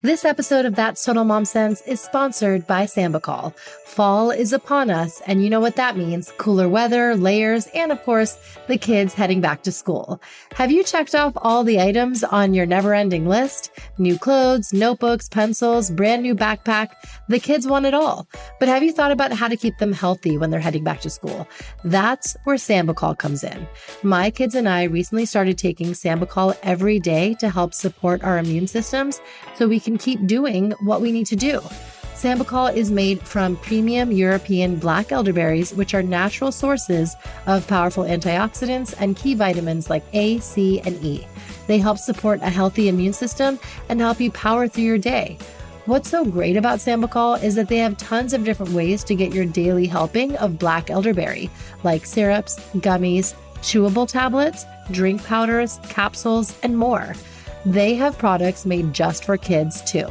This episode of That's Total Mom Sense is sponsored by Sambucol. Fall is upon us, and you know what that means. Cooler weather, layers, and of course, the kids heading back to school. Have you checked off all the items on your never-ending list? New clothes, notebooks, pencils, brand new backpack. The kids want it all. But have you thought about how to keep them healthy when they're heading back to school? That's where Sambucol comes in. My kids and I recently started taking Sambucol every day to help support our immune systems so we can keep doing what we need to do. Sambucol is made from premium European black elderberries, which are natural sources of powerful antioxidants and key vitamins like A, C, and E. They help support a healthy immune system and help you power through your day. What's so great about Sambucol is that they have tons of different ways to get your daily helping of black elderberry, like syrups, gummies, chewable tablets, drink powders, capsules, and more. They have products made just for kids too.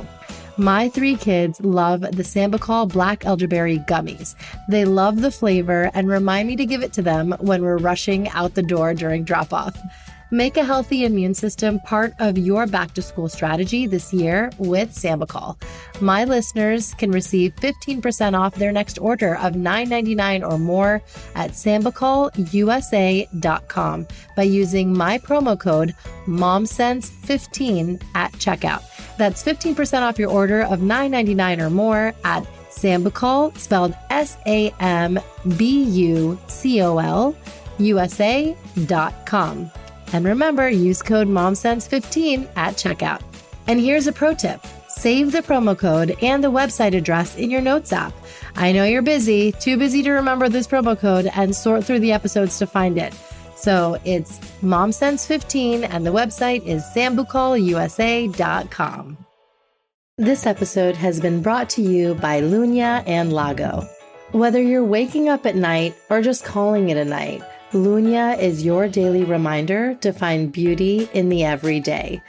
My 3 kids love the Sambucol Black Elderberry Gummies. They love the flavor and remind me to give it to them when we're rushing out the door during drop-off. Make a healthy immune system part of your back-to-school strategy this year with Sambucol. My listeners can receive 15% off their next order of $9.99 or more at SambucolUSA.com by using my promo code MOMSENSE15 at checkout. That's 15% off your order of $9.99 or more at Sambucol, spelled SAMBUCOL, USA.com. And remember, use code MOMSENSE15 at checkout. And here's a pro tip. Save the promo code and the website address in your notes app. I know you're busy, too busy to remember this promo code and sort through the episodes to find it. So it's MOMSENSE15 and the website is SambucolUSA.com. This episode has been brought to you by Lunya and Lago. Whether you're waking up at night or just calling it a night, Lunya is your daily reminder to find beauty in the everyday.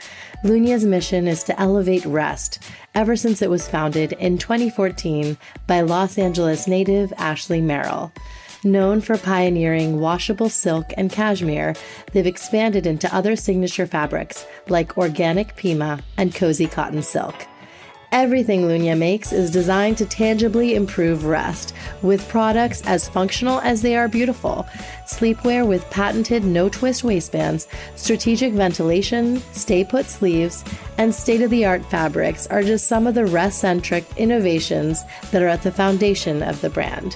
Lunya's mission is to elevate rest ever since it was founded in 2014 by Los Angeles native Ashley Merrill. Known for pioneering washable silk and cashmere, they've expanded into other signature fabrics like organic Pima and cozy cotton silk. Everything Lunya makes is designed to tangibly improve rest, with products as functional as they are beautiful. Sleepwear with patented no-twist waistbands, strategic ventilation, stay-put sleeves, and state-of-the-art fabrics are just some of the rest-centric innovations that are at the foundation of the brand.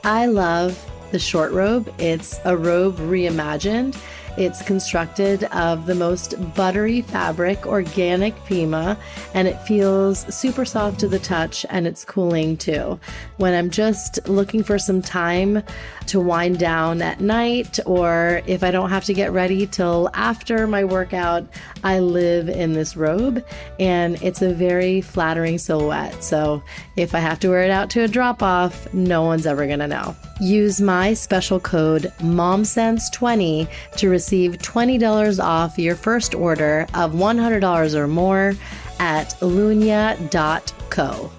I love the short robe. It's a robe reimagined. It's constructed of the most buttery fabric, organic Pima, and it feels super soft to the touch, and it's cooling too. When I'm just looking for some time to wind down at night, or if I don't have to get ready till after my workout, I live in this robe, and it's a very flattering silhouette. So if I have to wear it out to a drop-off, no one's ever gonna know. Use my special code MOMSENSE20 to receive $20 off your first order of $100 or more at lunya.co.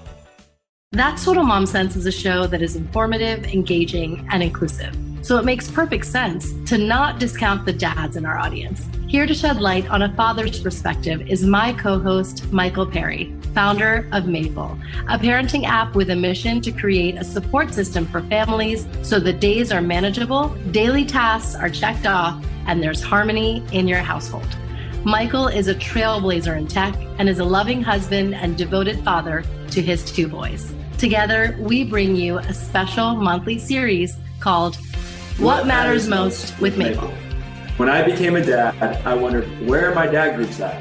That's Total Mom Sense is a show that is informative, engaging, and inclusive. So it makes perfect sense to not discount the dads in our audience. Here to shed light on a father's perspective is my co-host, Michael Perry, founder of Maple, a parenting app with a mission to create a support system for families so the days are manageable, daily tasks are checked off, and there's harmony in your household. Michael is a trailblazer in tech and is a loving husband and devoted father to his 2 boys. Together, we bring you a special monthly series called What Matters Most with Maple. When I became a dad, I wondered, where are my dad groups at?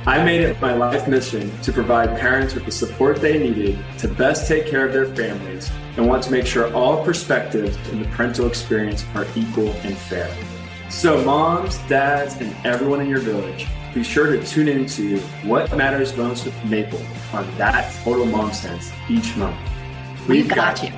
I made it my life mission to provide parents with the support they needed to best take care of their families and want to make sure all perspectives in the parental experience are equal and fair. So moms, dads, and everyone in your village, be sure to tune into What Matters Most with Maple on That Total Mom Sense each month. We've got you.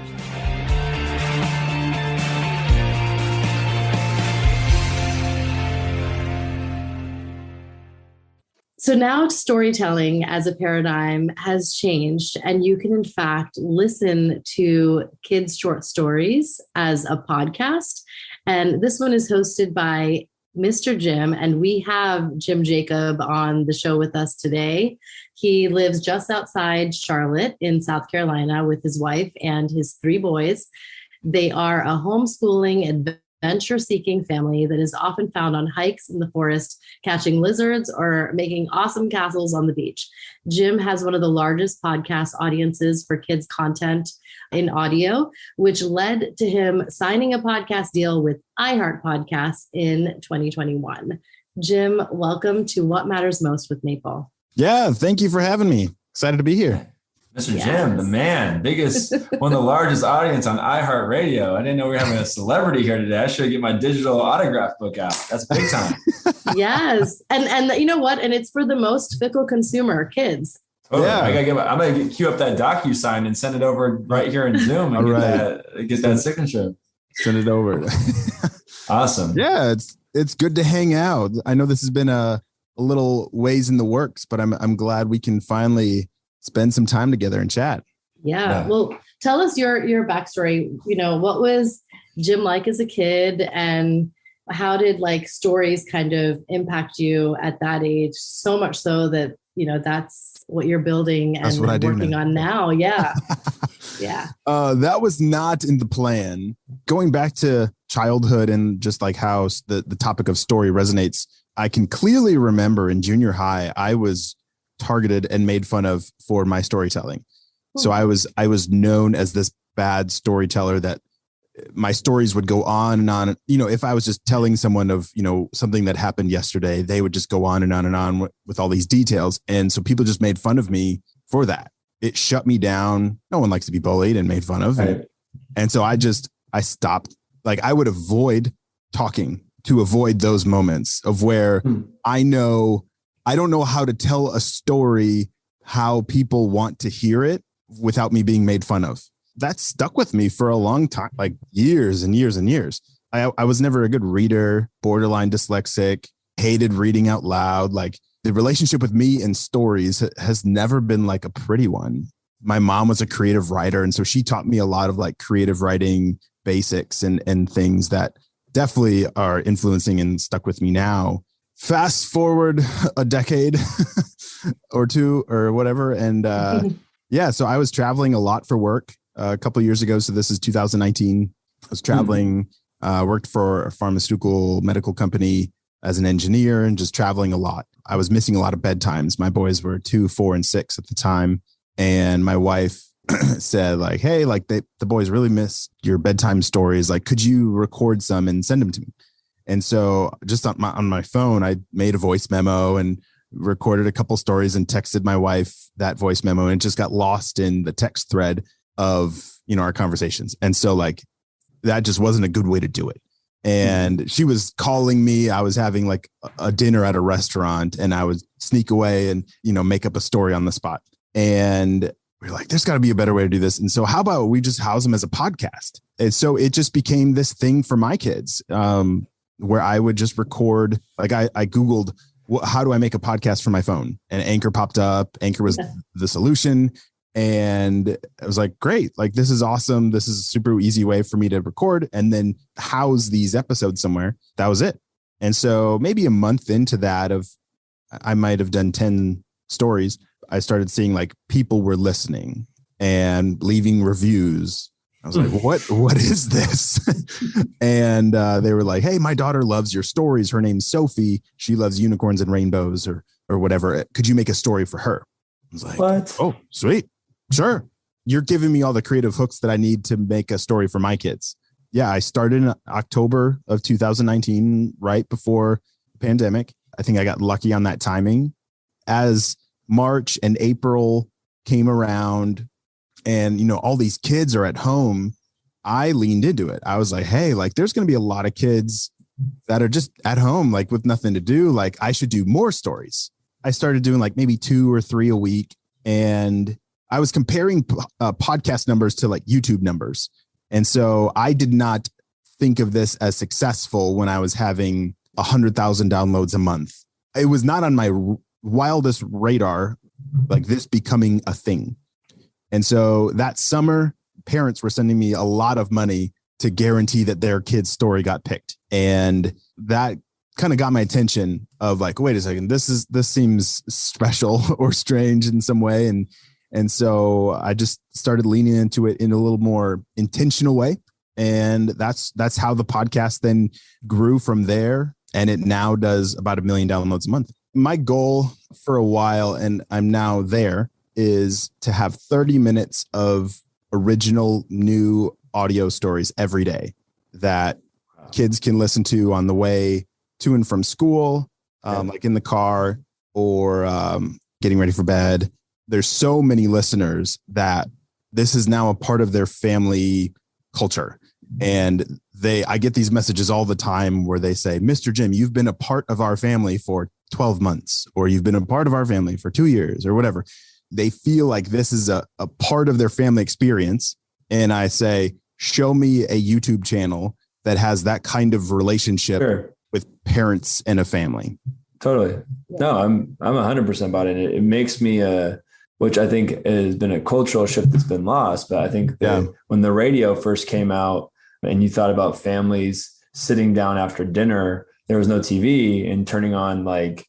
So now storytelling as a paradigm has changed, and you can in fact listen to kids' short stories as a podcast. And this one is hosted by Mr. Jim, and we have Jim Jacob on the show with us today. He lives just outside Charlotte in South Carolina with his wife and his 3 boys. They are a homeschooling adventure-seeking family that is often found on hikes in the forest, catching lizards or making awesome castles on the beach. Jim has one of the largest podcast audiences for kids' content in audio, which led to him signing a podcast deal with iHeartPodcasts in 2021. Jim, welcome to What Matters Most with Maple. Yeah, thank you for having me. Excited to be here. Mr. Jim, the man, one of the largest audience on iHeartRadio. I didn't know we were having a celebrity here today. I should get my digital autograph book out. That's big time. Yes. And you know what? And it's for the most fickle consumer, kids. Oh, yeah. I'm going to queue up that DocuSign and send it over right here in Zoom and get that signature. Send it over. Awesome. Yeah, it's good to hang out. I know this has been a little ways in the works, but I'm glad we can finally spend some time together and chat. Yeah. Well, tell us your backstory. What was Jim like as a kid, and how did stories kind of impact you at that age? So much so that, that's what you're building and working on now. Yeah. Yeah. That was not in the plan. Going back to childhood and just how the topic of story resonates, I can clearly remember in junior high, I was targeted and made fun of for my storytelling. So I was known as this bad storyteller, that my stories would go on and on. If I was just telling someone of, something that happened yesterday, they would just go on and on and on with all these details. And so people just made fun of me for that. It shut me down. No one likes to be bullied and made fun of. Right. And so I stopped. I would avoid talking to avoid those moments of where I don't know how to tell a story, how people want to hear it without me being made fun of. That stuck with me for a long time, years and years and years. I was never a good reader, borderline dyslexic, hated reading out loud. The relationship with me and stories has never been a pretty one. My mom was a creative writer, and so she taught me a lot of creative writing basics and things that definitely are influencing and stuck with me now. Fast forward a decade or two or whatever. And so I was traveling a lot for work a couple of years ago. So this is 2019. I was traveling, worked for a pharmaceutical medical company as an engineer and just traveling a lot. I was missing a lot of bedtimes. My boys were 2, 4, and 6 at the time. And my wife said hey, the boys really miss your bedtime stories. Could you record some and send them to me? And so just on my phone, I made a voice memo and recorded a couple stories and texted my wife that voice memo, and it just got lost in the text thread of, our conversations. And so that just wasn't a good way to do it. And she was calling me. I was having a dinner at a restaurant, and I would sneak away and, make up a story on the spot. And we're there's got to be a better way to do this. And so how about we just house them as a podcast? And so it just became this thing for my kids, where I would just record. I Googled, how do I make a podcast for my phone? And Anchor popped up. Anchor was the solution. And I was great. This is awesome. This is a super easy way for me to record and then house these episodes somewhere. That was it. And so maybe a month into that I might have done 10 stories. I started seeing people were listening and leaving reviews. I was what is this? And they were hey, my daughter loves your stories. Her name's Sophie. She loves unicorns and rainbows or whatever. Could you make a story for her? I was what? Oh, sweet. Sure. You're giving me all the creative hooks that I need to make a story for my kids. Yeah. I started in October of 2019, right before the pandemic. I think I got lucky on that timing. As March and April came around and, all these kids are at home, I leaned into it. I was hey, there's going to be a lot of kids that are just at home, with nothing to do. I should do more stories. I started doing maybe 2 or 3 a week. And I was comparing podcast numbers to YouTube numbers. And so I did not think of this as successful when I was having 100,000 downloads a month. It was not on my wildest radar, this becoming a thing. And so that summer, parents were sending me a lot of money to guarantee that their kid's story got picked. And that kind of got my attention of like, wait a second, this seems special or strange in some way. And so I just started leaning into it in a little more intentional way. And that's how the podcast then grew from there. And it now does about 1 million downloads a month. My goal for a while, and I'm now there, is to have 30 minutes of original new audio stories every day that kids can listen to on the way to and from school, like in the car or getting ready for bed. There's so many listeners that this is now a part of their family culture. And I get these messages all the time where they say, Mr. Jim, you've been a part of our family for 12 months, or you've been a part of our family for 2 years or whatever. They feel like this is a part of their family experience. And I say, show me a YouTube channel that has that kind of relationship with parents and a family. Totally. No, I'm 100% about it. It makes me which I think has been a cultural shift that's been lost. But I think that when the radio first came out and you thought about families sitting down after dinner, there was no TV, and turning on like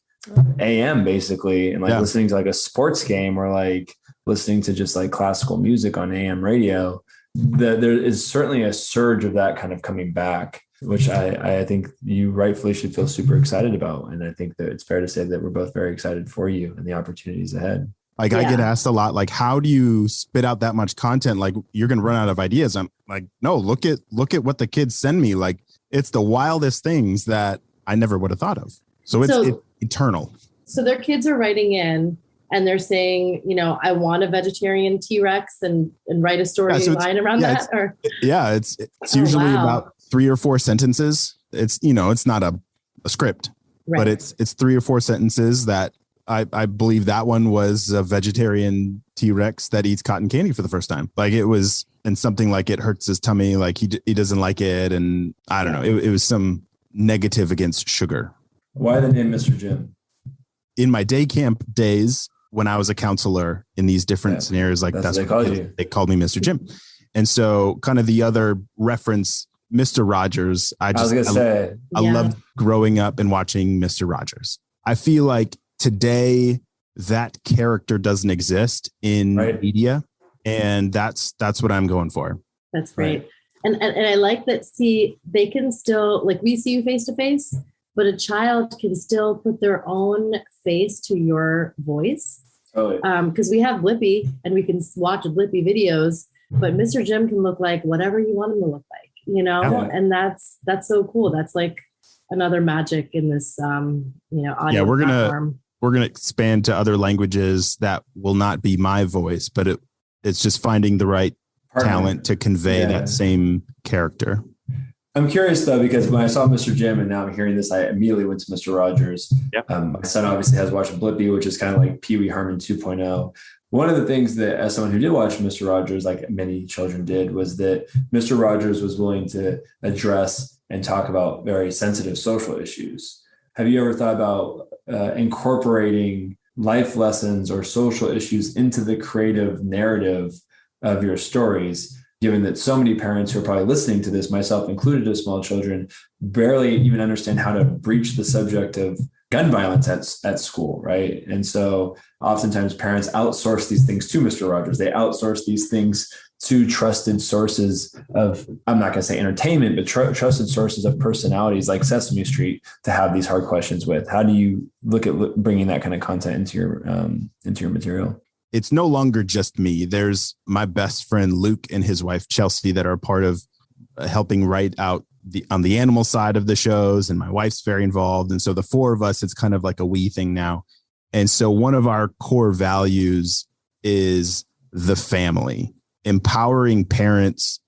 AM basically, and like listening to like a sports game, or like listening to just like classical music on AM radio. There is certainly a surge of that kind of coming back, which I think you rightfully should feel super excited about. And I think that it's fair to say that we're both very excited for you and the opportunities ahead. Like I get asked a lot, like, how do you spit out that much content? Like, you're going to run out of ideas. I'm like, no, look at what the kids send me. Like, it's the wildest things that I never would have thought of. So it's eternal. So their kids are writing in and they're saying, you know, I want a vegetarian T-Rex and write a storyline around that. Or it's usually about 3 or 4 sentences. It's, you know, it's not a script, but it's 3 or 4 sentences that I believe that one was a vegetarian T-Rex that eats cotton candy for the first time. Like it was, and something like it hurts his tummy. Like he doesn't like it. And I don't know. It was some negative against sugar. Why the name Mr. Jim? In my day camp days, when I was a counselor in these different scenarios, like that's what they called me Mr. Jim. And so kind of the other reference, Mr. Rogers, I loved growing up and watching Mr. Rogers. I feel like today that character doesn't exist in media, and that's what I'm going for. That's great. Right. And I like that. See, they can still, like, we see you face to face, but a child can still put their own face to your voice. Because we have Blippi and we can watch Blippi videos, but Mr. Jim can look like whatever you want him to look like, you know? And that's so cool. That's like another magic in this, audio platform. We're going to expand to other languages that will not be my voice, but it's just finding the right talent to convey that same character. I'm curious though, because when I saw Mr. Jim and now I'm hearing this, I immediately went to Mr. Rogers. My son obviously has watched Blippi, which is kind of like Pee Wee Herman 2.0. One of the things that, as someone who did watch Mr. Rogers, like many children did, was that Mr. Rogers was willing to address and talk about very sensitive social issues. Have you ever thought about incorporating life lessons or social issues into the creative narrative of your stories, given that so many parents who are probably listening to this, myself included as small children, barely even understand how to breach the subject of gun violence at school, right? And so oftentimes parents outsource these things to Mr. Rogers. They outsource these things to trusted sources of, I'm not going to say entertainment, but trusted sources of personalities like Sesame Street to have these hard questions with. How do you look at bringing that kind of content into your material? It's no longer just me. There's my best friend, Luke, and his wife, Chelsea, that are part of helping write out on the animal side of the shows. And my wife's very involved. And so the 4 of us, it's kind of like a we thing now. And so one of our core values is the family, empowering parents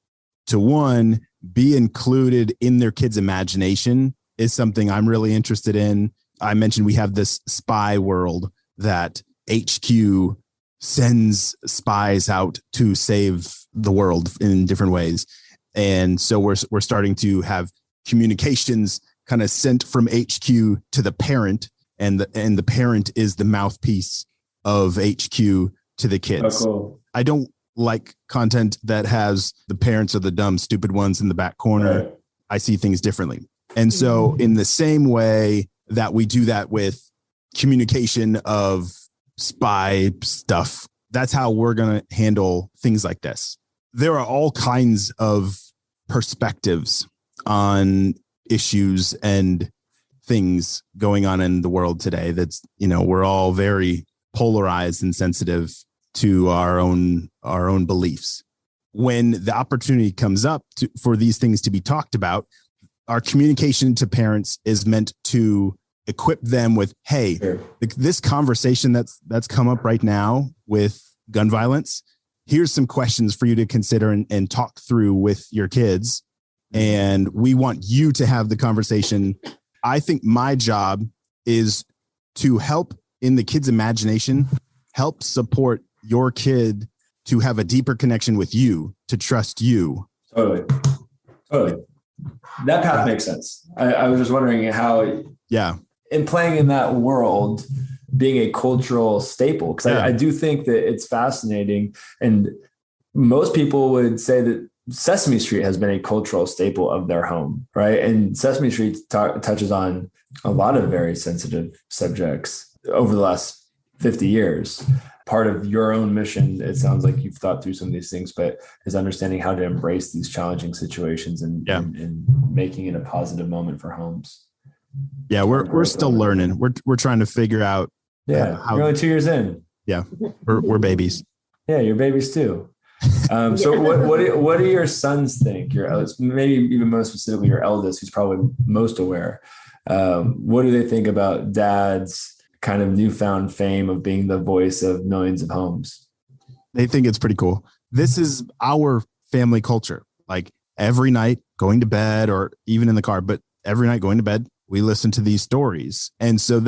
to, one, be included in their kids' imagination is something I'm really interested in. I mentioned we have this spy world that HQ sends spies out to save the world in different ways. And so we're starting to have communications kind of sent from HQ to the parent, and the parent is the mouthpiece of HQ to the kids. Oh, cool. I don't like content that has the parents are the dumb, stupid ones in the back corner. Right. I see things differently. And so in the same way that we do that with communication of spy stuff, that's how we're going to handle things like this. There are all kinds of perspectives on issues and things going on in the world today. That's, we're all very polarized and sensitive to our own beliefs. When the opportunity comes up for these things to be talked about, our communication to parents is meant to equip them with, hey, this conversation that's come up right now with gun violence, here's some questions for you to consider and talk through with your kids. And we want you to have the conversation. I think my job is to help in the kid's imagination, help support your kid to have a deeper connection with you, to trust you. Totally. That path makes sense. I was just wondering how, in playing in that world, being a cultural staple, because I do think that it's fascinating. And most people would say that Sesame Street has been a cultural staple of their home, right? And Sesame Street touches on a lot of very sensitive subjects over the last 50 years. Part of your own mission, it sounds like you've thought through some of these things, but is understanding how to embrace these challenging situations and making it a positive moment for homes. Yeah, we're still learning. We're trying to figure out. Yeah, you're only 2 years in. Yeah, we're babies. Yeah, you're babies too. So what do your sons think? Maybe even most specifically your eldest, who's probably most aware. What do they think about Dad's kind of newfound fame of being the voice of millions of homes? They think it's pretty cool. This is our family culture. Like every night going to bed, or even in the car, but every night going to bed, we listen to these stories. And so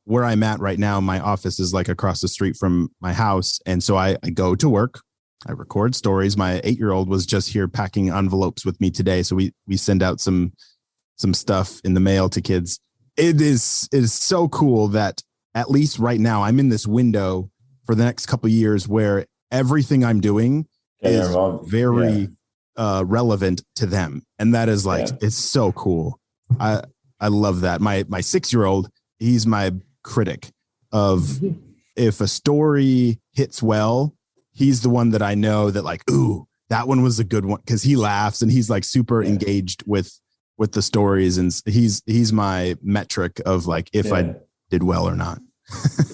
where I'm at right now, my office is like across the street from my house. And so I go to work, I record stories. My 8-year-old was just here packing envelopes with me today. So we send out some stuff in the mail to kids. It is so cool that at least right now I'm in this window for the next couple of years where everything I'm doing is very relevant to them. And that is it's so cool. I love that. My 6-year-old, he's my critic of if a story hits well, he's the one that I know that like, ooh, that one was a good one. Cause he laughs and he's like super engaged with the stories. And he's my metric of like, if I did well or not.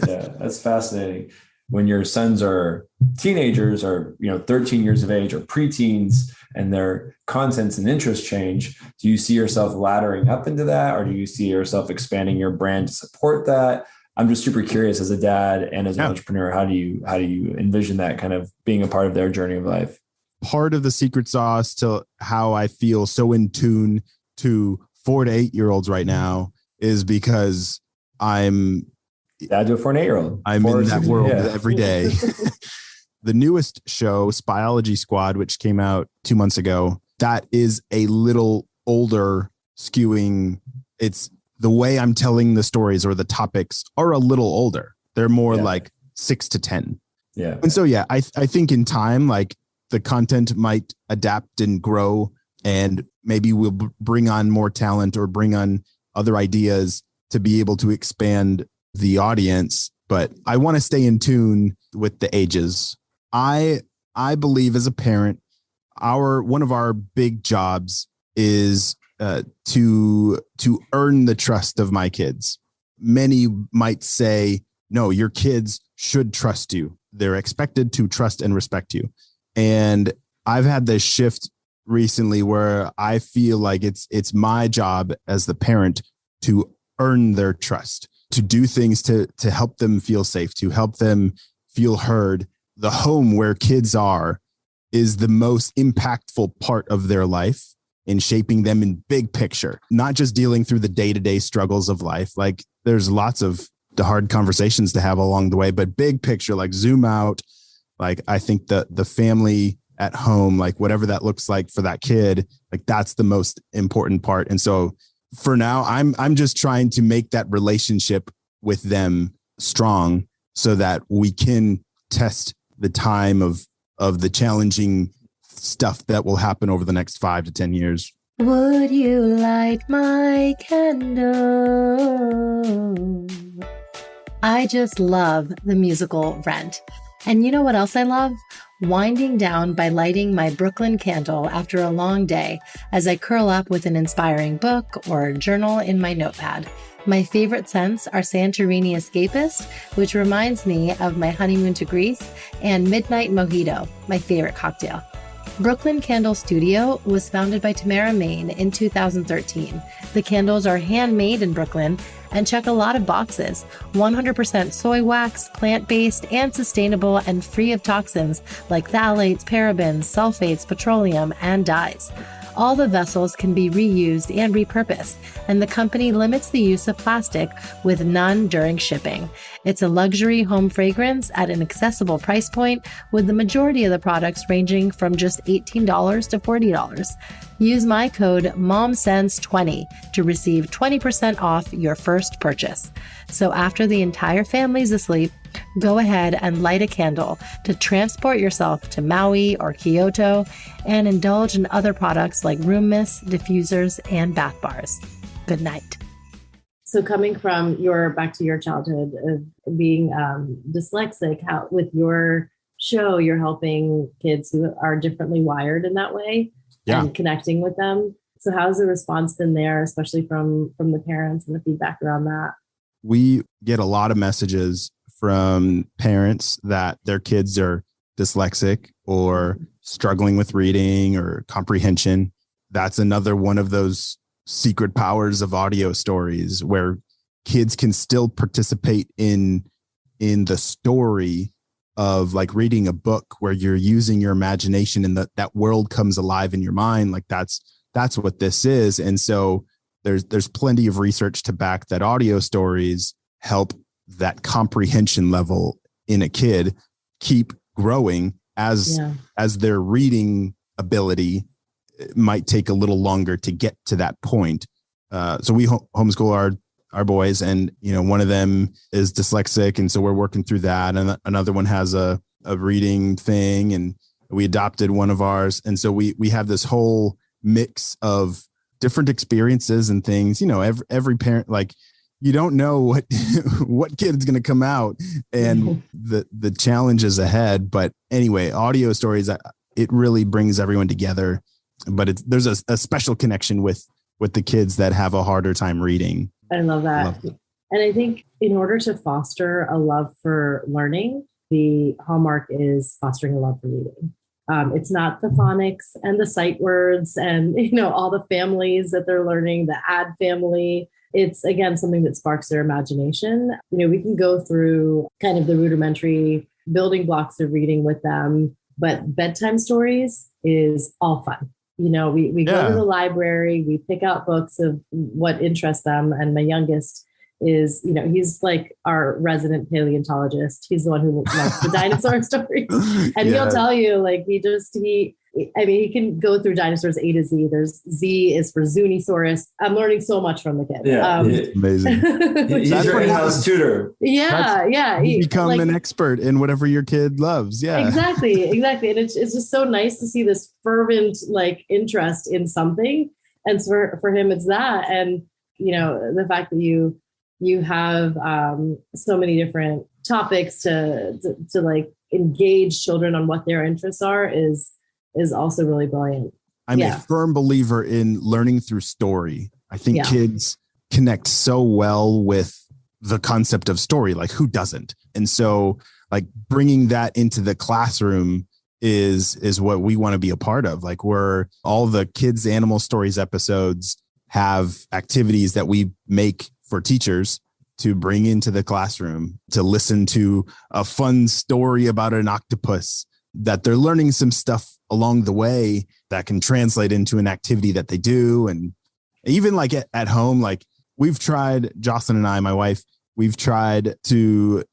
Yeah, that's fascinating. When your sons are teenagers or, 13 years of age or preteens and their contents and interests change, do you see yourself laddering up into that? Or do you see yourself expanding your brand to support that? I'm just super curious as a dad and as an entrepreneur, how do you envision that kind of being a part of their journey of life? Part of the secret sauce to how I feel so in tune to 4 to 8-year-olds right now is because I'm dad to a 4 and 8-year-old. I'm in that world every day. The newest show, Spyology Squad, which came out 2 months ago, that is a little older skewing. It's the way I'm telling the stories or the topics are a little older. They're more like 6 to 10. Yeah. And so, I think in time, like the content might adapt and grow, and maybe we'll bring on more talent or bring on other ideas to be able to expand the audience. But I want to stay in tune with the ages. I believe as a parent, one of our big jobs is to earn the trust of my kids. Many might say, no, your kids should trust you. They're expected to trust and respect you. And I've had this shift recently where I feel like it's my job as the parent to earn their trust, to do things to help them feel safe, to help them feel heard. The home where kids are is the most impactful part of their life in shaping them in big picture, not just dealing through the day-to-day struggles of life. Like there's lots of the hard conversations to have along the way, but big picture, like zoom out. Like I think the family at home, like whatever that looks like for that kid, like that's the most important part. And so for now, I'm just trying to make that relationship with them strong so that we can test the time of the challenging stuff that will happen over the next 5 to 10 years. Would you light my candle? I just love the musical Rent. And you know what else I love? Winding down by lighting my Brooklyn candle after a long day as I curl up with an inspiring book or journal in my notepad. My favorite scents are Santorini Escapist, which reminds me of my honeymoon to Greece, and Midnight Mojito, my favorite cocktail. Brooklyn Candle Studio was founded by Tamara Main in 2013. The candles are handmade in Brooklyn and check a lot of boxes. 100% soy wax, plant-based, and sustainable, and free of toxins like phthalates, parabens, sulfates, petroleum, and dyes. All the vessels can be reused and repurposed, and the company limits the use of plastic with none during shipping. It's a luxury home fragrance at an accessible price point, with the majority of the products ranging from just $18 to $40. Use my code MOMSENSE20 to receive 20% off your first purchase. So after the entire family's asleep, go ahead and light a candle to transport yourself to Maui or Kyoto and indulge in other products like room mists, diffusers, and bath bars. Good night. So coming from back to your childhood of being dyslexic, how with your show, you're helping kids who are differently wired in that way and connecting with them. So how's the response been there, especially from the parents and the feedback around that? We get a lot of messages from parents that their kids are dyslexic or struggling with reading or comprehension. That's another one of those secret powers of audio stories where kids can still participate in the story of like reading a book where you're using your imagination and that world comes alive in your mind. Like that's what this is. And so there's plenty of research to back that audio stories help that comprehension level in a kid keep growing as their reading ability might take a little longer to get to that point. So we homeschool our boys, and one of them is dyslexic, and so we're working through that. And another one has a reading thing, and we adopted one of ours, and so we have this whole mix of different experiences and things. Every parent, like, you don't know what kid is going to come out and the challenges ahead. But anyway, audio stories, it really brings everyone together. But there's a special connection with the kids that have a harder time reading. I love that. And I think in order to foster a love for learning, the hallmark is fostering a love for reading. It's not the phonics and the sight words and, all the families that they're learning, the ad family. It's, again, something that sparks their imagination. We can go through kind of the rudimentary building blocks of reading with them, but bedtime stories is all fun. We go to the library, we pick out books of what interests them. And my youngest is, he's like our resident paleontologist. He's the one who likes the dinosaur stories. And he'll tell you, like, he can go through dinosaurs A to Z. There's Z is for Zunisaurus. I'm learning so much from the kid. Yeah, amazing. He's your in-house tutor. Yeah. You become an expert in whatever your kid loves. Yeah, exactly. And it's just so nice to see this fervent interest in something. And for him, it's that. And the fact that you have so many different topics to engage children on what their interests are is also really brilliant. I'm a firm believer in learning through story. I think kids connect so well with the concept of story, like who doesn't? And so like bringing that into the classroom is what we want to be a part of. Like all the kids' animal stories episodes have activities that we make for teachers to bring into the classroom, to listen to a fun story about an octopus, that they're learning some stuff along the way that can translate into an activity that they do. And even like at home, like we've tried, Jocelyn and I, my wife, we've tried to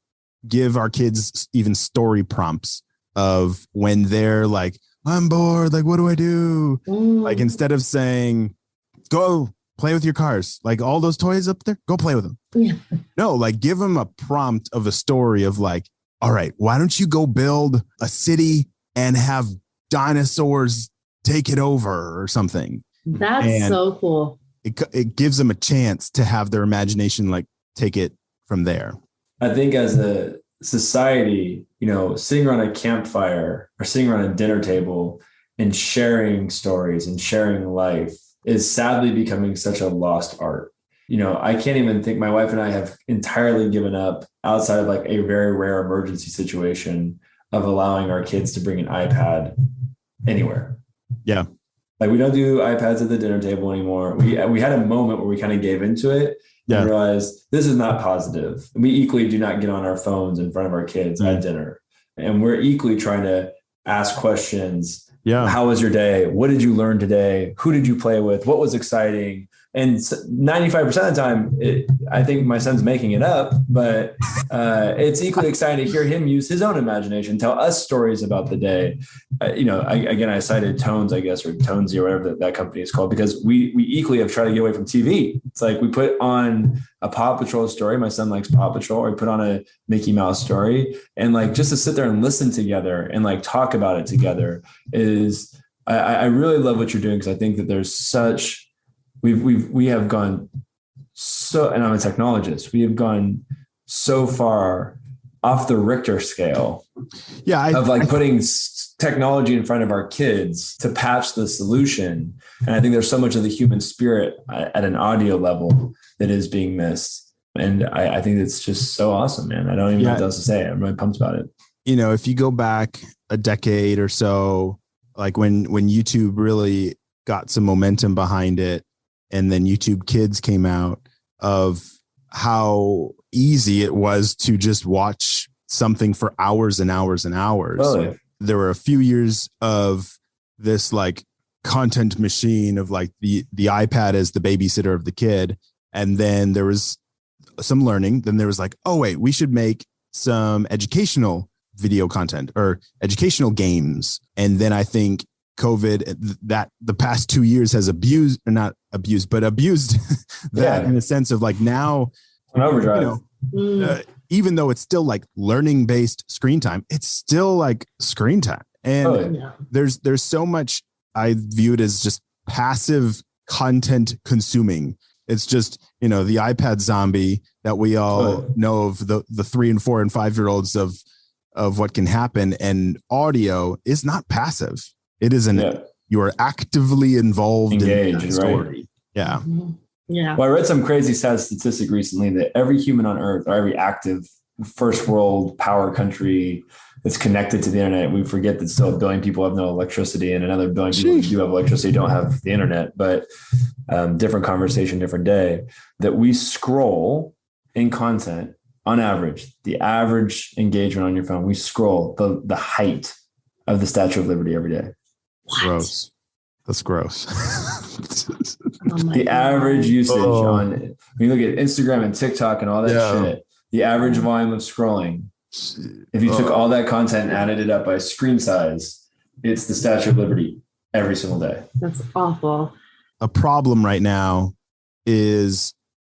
give our kids even story prompts of when they're like, I'm bored, like, what do I do? Like, instead of saying, go play with your cars, like all those toys up there, go play with them. Yeah. No, like give them a prompt of a story of like, all right, why don't you go build a city and have dinosaurs take it over or something? That's so cool. It gives them a chance to have their imagination, like take it from there. I think as a society, sitting around a campfire or sitting around a dinner table and sharing stories and sharing life is sadly becoming such a lost art. I can't even think, my wife and I have entirely given up outside of like a very rare emergency situation of allowing our kids to bring an iPad anywhere. Yeah. Like we don't do iPads at the dinner table anymore. We had a moment where we kind of gave into it and realized this is not positive. We equally do not get on our phones in front of our kids at dinner. And we're equally trying to ask questions. Yeah. How was your day? What did you learn today? Who did you play with? What was exciting? And 95% of the time, I think my son's making it up, but it's equally exciting to hear him use his own imagination, tell us stories about the day. I cited Tones, I guess, or Tonesy or whatever that company is called, because we equally have tried to get away from TV. It's like we put on a Paw Patrol story. My son likes Paw Patrol, or we put on a Mickey Mouse story, and like just to sit there and listen together and like talk about it together is, I really love what you're doing, because I think that there's such, we have gone so, and I'm a technologist, we have gone so far off the Richter scale of putting technology in front of our kids to patch the solution. And I think there's so much of the human spirit at an audio level that is being missed. And I think it's just so awesome, man. I don't even know what else to say. I'm really pumped about it. If you go back a decade or so, like when YouTube really got some momentum behind it, and then YouTube Kids came out, of how easy it was to just watch something for hours and hours and hours. Really? There were a few years of this like content machine of like the iPad as the babysitter of the kid. And then there was some learning. Then there was like, oh wait, we should make some educational video content or educational games. And then I think COVID, that the past 2 years has abused that in a sense of like now, an overdrive. Even though it's still like learning based screen time, it's still like screen time. And there's so much I view it as just passive content consuming. It's just, the iPad zombie that we all know of, the 3 and 4 and 5-year-olds of what can happen. And audio is not passive. It isn't. You are actively involved in the story. Right? Yeah. Yeah. Well, I read some crazy sad statistic recently that every human on earth, or every active first world power country that's connected to the internet, we forget that still 1 billion people have no electricity, and another 1 billion people who do have electricity don't have the internet. But different conversation, different day, that we scroll in content on average, the average engagement on your phone, we scroll the height of the Statue of Liberty every day. What? Gross. That's gross. The average usage on, when you look at Instagram and TikTok and all that shit, the average volume of scrolling, if you took all that content and added it up by screen size, it's the Statue of Liberty every single day. That's awful. A problem right now is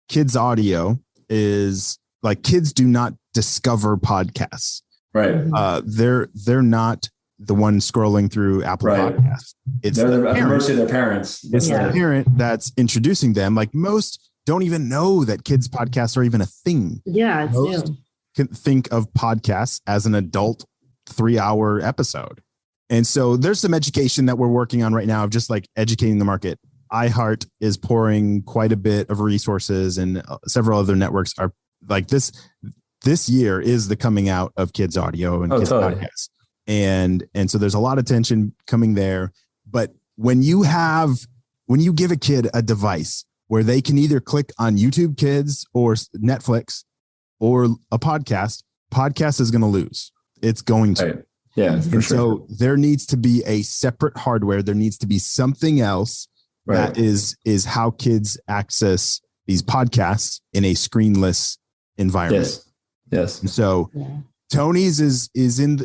kids' audio is like, kids do not discover podcasts. Right. They're not the one scrolling through Apple Podcasts. It's at the mercy of their parents. It's the parent that's introducing them. Like most don't even know that kids podcasts are even a thing. Yeah, it's most new. Can think of podcasts as an adult 3-hour episode. And so there's some education that we're working on right now of just like educating the market. iHeart is pouring quite a bit of resources, and several other networks are like this year is the coming out of kids audio and kids podcasts. And so there's a lot of tension coming there. But when you give a kid a device where they can either click on YouTube Kids or Netflix or a podcast is going to lose. It's going to. Right. Yeah. And so there needs to be a separate hardware. There needs to be something else that is how kids access these podcasts in a screenless environment. Yes. And so Tony's is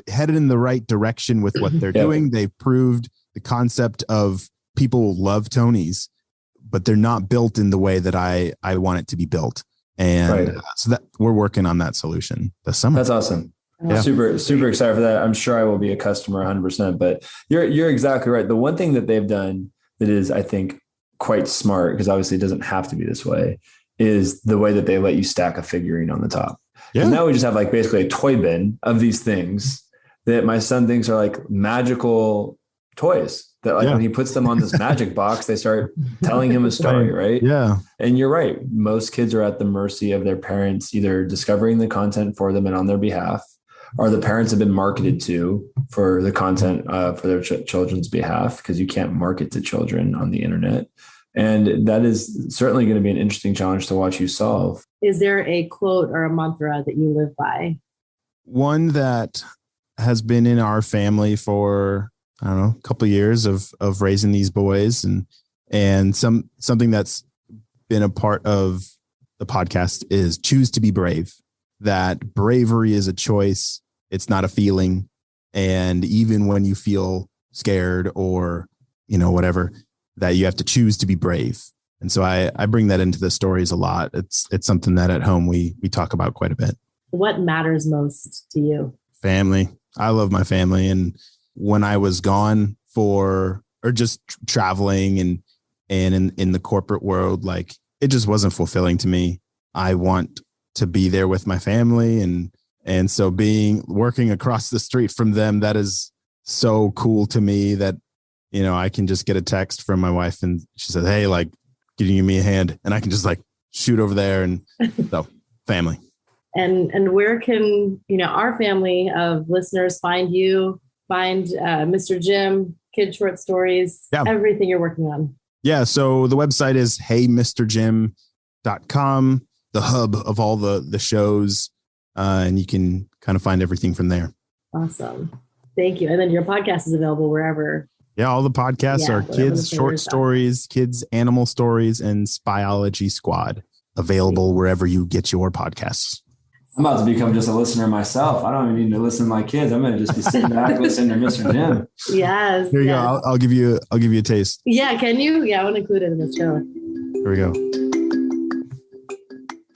headed in the right direction with what they're doing. They've proved the concept of people love Tony's, but they're not built in the way that I want it to be built. And so that we're working on that solution this summer. That's awesome. Yeah. Super, super excited for that. I'm sure I will be a customer 100%, but you're exactly right. The one thing that they've done that is, I think, quite smart, because obviously it doesn't have to be this way, is the way that they let you stack a figurine on the top. Yeah. And now we just have like basically a toy bin of these things that my son thinks are like magical toys that like when he puts them on this magic box, they start telling him a story, right? Yeah. And you're right. Most kids are at the mercy of their parents, either discovering the content for them and on their behalf, or the parents have been marketed to for the content for their children's behalf, because you can't market to children on the internet. And that is certainly going to be an interesting challenge to watch you solve. Is there a quote or a mantra that you live by? One that has been in our family for, I don't know, a couple of years of raising these boys, and something that's been a part of the podcast is choose to be brave. That bravery is a choice. It's not a feeling. And even when you feel scared or, whatever, that you have to choose to be brave. And so I bring that into the stories a lot. It's something that at home we talk about quite a bit. What matters most to you? Family. I love my family. And when I was gone or just traveling and in the corporate world, like it just wasn't fulfilling to me. I want to be there with my family. And so working across the street from them, that is so cool to me that, I can just get a text from my wife and she says, hey, like, can you give me a hand? And I can just like shoot over there. And so family. And where can, our family of listeners find you, find Mr. Jim, Kid Short Stories, everything you're working on? Yeah. So the website is heymrjim.com, the hub of all the shows. And you can kind of find everything from there. Awesome. Thank you. And then your podcast is available wherever. Yeah. All the podcasts are Kids Short Stories, Kids Animal Stories, and Spyology Squad, available wherever you get your podcasts. I'm about to become just a listener myself. I don't even need to listen to my kids. I'm going to just be sitting back listening to Mr. Jim. Yes. Here you go. I'll give you a taste. Yeah. Can you? Yeah. I want to include it in the show. Here we go.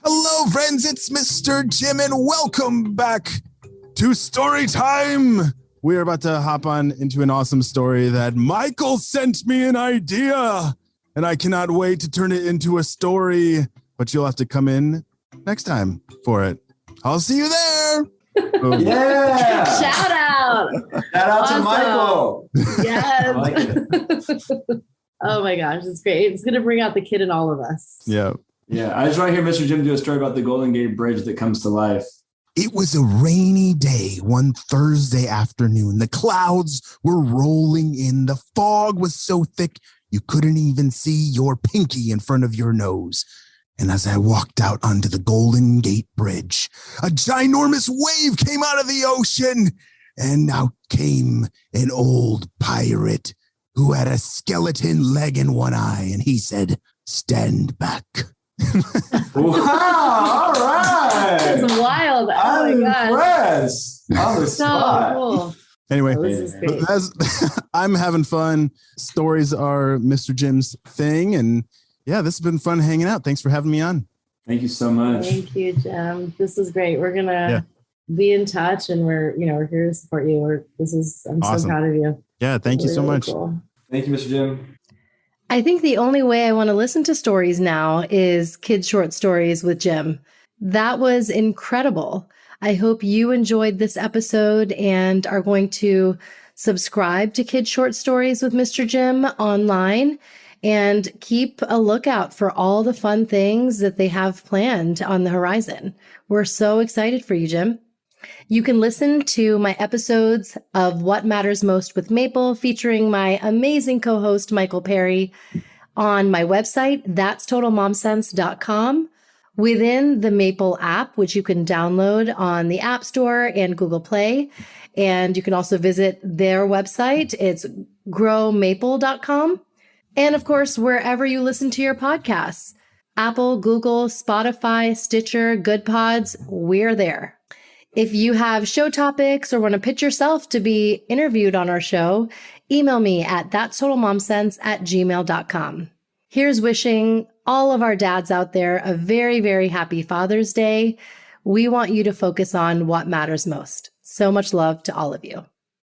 Hello, friends. It's Mr. Jim, and welcome back to Story Time. We are about to hop on into an awesome story that Michael sent me an idea, and I cannot wait to turn it into a story, but you'll have to come in next time for it. I'll see you there. Yeah. Shout out. Shout out to Michael. Yes. I like it. Oh my gosh. It's great. It's going to bring out the kid in all of us. Yeah. Yeah. I just want to hear Mr. Jim do a story about the Golden Gate Bridge that comes to life. It was a rainy day one Thursday afternoon. The clouds were rolling in. The fog was so thick you couldn't even see your pinky in front of your nose. And as I walked out onto the Golden Gate Bridge, a ginormous wave came out of the ocean, and out came an old pirate who had a skeleton leg and one eye, and he said, "Stand back." Wow, all right. That's wild. Oh I'm my gosh. impressed. On the spot. Cool. Anyway, Oh, I'm having fun. Stories are Mr. Jim's thing, and yeah, this has been fun hanging out. Thanks for having me on. Thank you so much. Thank you, Jim. This is great. We're gonna be in touch, and we're here to support you. I'm awesome. So proud of you. Yeah, thank you so much. Cool. Thank you, Mr. Jim. I think the only way I want to listen to stories now is Kid Short Stories with Jim. That was incredible. I hope you enjoyed this episode and are going to subscribe to Kid Short Stories with Mr. Jim online and keep a lookout for all the fun things that they have planned on the horizon. We're so excited for you, Jim. You can listen to my episodes of What Matters Most with Maple featuring my amazing co-host, Michael Perry, on my website, that'stotalmomsense.com, within the Maple app, which you can download on the App Store and Google Play. And you can also visit their website. It's growmaple.com. And of course, wherever you listen to your podcasts, Apple, Google, Spotify, Stitcher, Good Pods, we're there. If you have show topics or want to pitch yourself to be interviewed on our show, email me at thatstotalmomsense@gmail.com. Here's wishing all of our dads out there a very, very happy Father's Day. We want you to focus on what matters most. So much love to all of you.